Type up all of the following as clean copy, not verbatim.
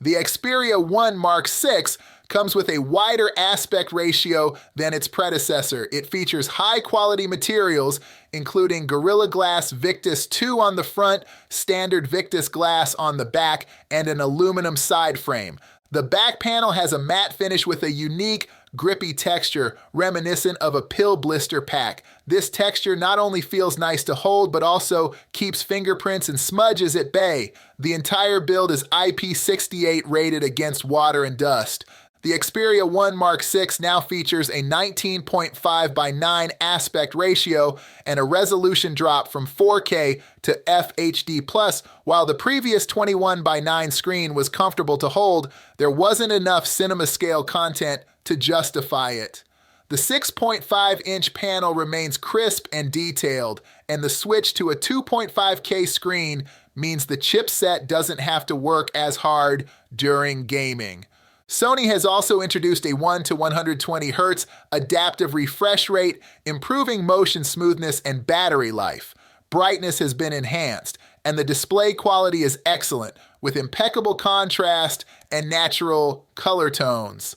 The Xperia 1 Mark 6 comes with a wider aspect ratio than its predecessor. It features high-quality materials, including Gorilla Glass Victus 2 on the front, standard Victus glass on the back, and an aluminum side frame. The back panel has a matte finish with a unique, grippy texture reminiscent of a pill blister pack. This texture not only feels nice to hold, but also keeps fingerprints and smudges at bay. The entire build is IP68 rated against water and dust. The Xperia 1 Mark 6 now features a 19.5 by 9 aspect ratio and a resolution drop from 4K to FHD+. While the previous 21 by 9 screen was comfortable to hold, there wasn't enough cinema scale content to justify it. The 6.5-inch panel remains crisp and detailed, and the switch to a 2.5K screen means the chipset doesn't have to work as hard during gaming. Sony has also introduced a 1 to 120 Hz adaptive refresh rate, improving motion smoothness and battery life. Brightness has been enhanced, and the display quality is excellent, with impeccable contrast and natural color tones.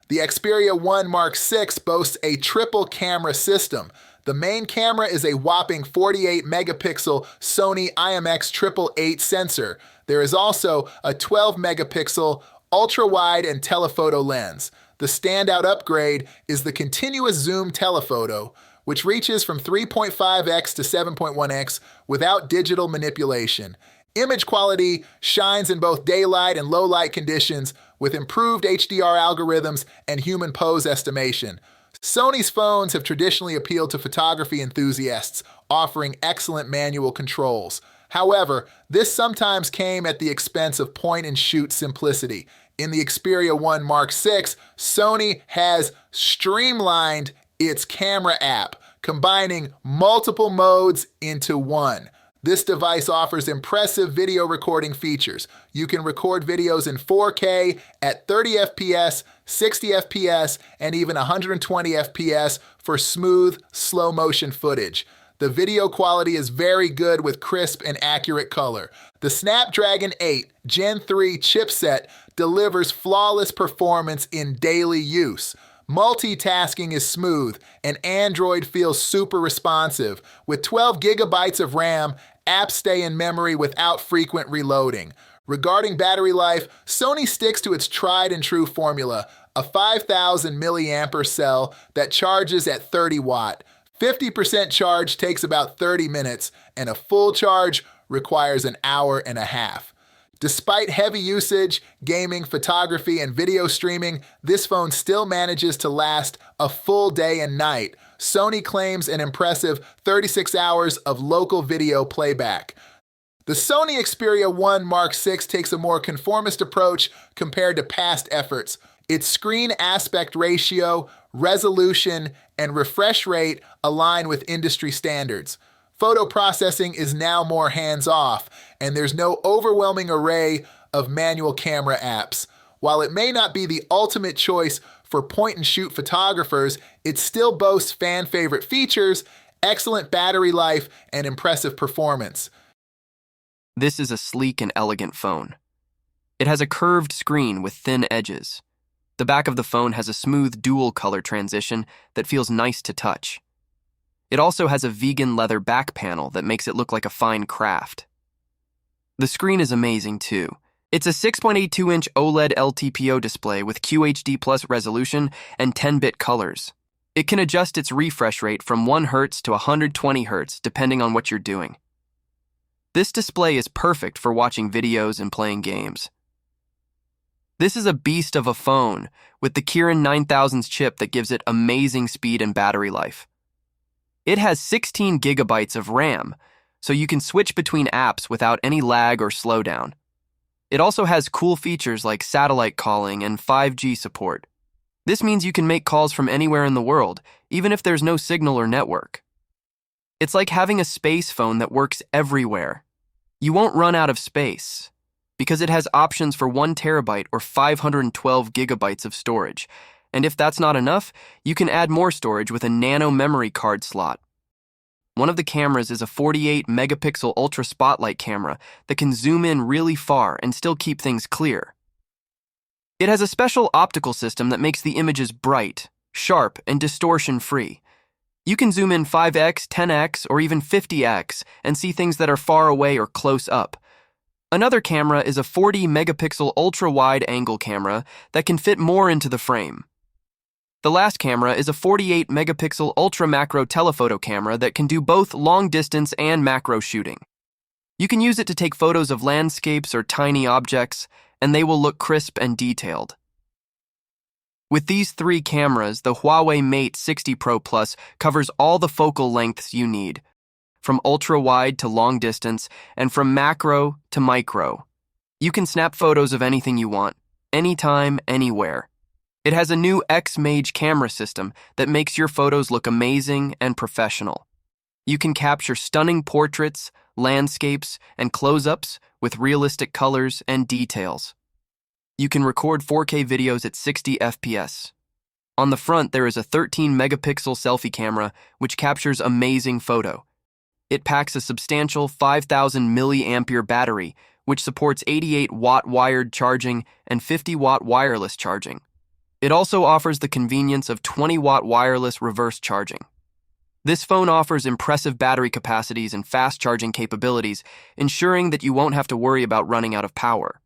The Xperia 1 Mark 6 boasts a triple camera system. The main camera is a whopping 48 megapixel Sony IMX888 sensor. There is also a 12 megapixel ultra-wide and telephoto lens. The standout upgrade is the continuous zoom telephoto, which reaches from 3.5x to 7.1x without digital manipulation. Image quality shines in both daylight and low light conditions with improved HDR algorithms and human pose estimation. Sony's phones have traditionally appealed to photography enthusiasts, offering excellent manual controls. However, this sometimes came at the expense of point-and-shoot simplicity. In the Xperia 1 Mark 6, Sony has streamlined its camera app, combining multiple modes into one. This device offers impressive video recording features. You can record videos in 4K at 30 FPS, 60 FPS, and even 120 FPS for smooth, slow-motion footage. The video quality is very good with crisp and accurate color. The Snapdragon 8 Gen 3 chipset delivers flawless performance in daily use. Multitasking is smooth, and Android feels super responsive. With 12 gigabytes of RAM, apps stay in memory without frequent reloading. Regarding battery life, Sony sticks to its tried and true formula, a 5,000 milliampere cell that charges at 30 watt. 50% charge takes about 30 minutes, and a full charge requires an hour and a half. Despite heavy usage, gaming, photography, and video streaming, this phone still manages to last a full day and night. Sony claims an impressive 36 hours of local video playback. The Sony Xperia 1 Mark 6 takes a more conformist approach compared to past efforts. Its screen aspect ratio, resolution, and refresh rate align with industry standards. Photo processing is now more hands-off, and there's no overwhelming array of manual camera apps. While it may not be the ultimate choice for point-and-shoot photographers, it still boasts fan-favorite features, excellent battery life, and impressive performance. This is a sleek and elegant phone. It has a curved screen with thin edges. The back of the phone has a smooth dual-color transition that feels nice to touch. It also has a vegan leather back panel that makes it look like a fine craft. The screen is amazing too. It's a 6.82-inch OLED LTPO display with QHD+ resolution and 10-bit colors. It can adjust its refresh rate from 1 Hz to 120 Hz depending on what you're doing. This display is perfect for watching videos and playing games. This is a beast of a phone with the Kirin 9000's chip that gives it amazing speed and battery life. It has 16 gigabytes of RAM, so you can switch between apps without any lag or slowdown. It also has cool features like satellite calling and 5G support. This means you can make calls from anywhere in the world, even if there's no signal or network. It's like having a space phone that works everywhere. You won't run out of space, because it has options for 1 terabyte or 512 gigabytes of storage. And if that's not enough, you can add more storage with a nano memory card slot. One of the cameras is a 48 megapixel ultra spotlight camera that can zoom in really far and still keep things clear. It has a special optical system that makes the images bright, sharp, and distortion-free. You can zoom in 5x, 10x, or even 50x and see things that are far away or close up. Another camera is a 40-megapixel ultra-wide-angle camera that can fit more into the frame. The last camera is a 48-megapixel ultra-macro telephoto camera that can do both long-distance and macro shooting. You can use it to take photos of landscapes or tiny objects, and they will look crisp and detailed. With these three cameras, the Huawei Mate 60 Pro Plus covers all the focal lengths you need, from ultra-wide to long-distance, and from macro to micro. You can snap photos of anything you want, anytime, anywhere. It has a new X-Mage camera system that makes your photos look amazing and professional. You can capture stunning portraits, landscapes, and close-ups with realistic colors and details. You can record 4K videos at 60 FPS. On the front, there is a 13-megapixel selfie camera which captures amazing photo. It packs a substantial 5,000 milliampere battery, which supports 88-watt wired charging and 50-watt wireless charging. It also offers the convenience of 20-watt wireless reverse charging. This phone offers impressive battery capacities and fast charging capabilities, ensuring that you won't have to worry about running out of power.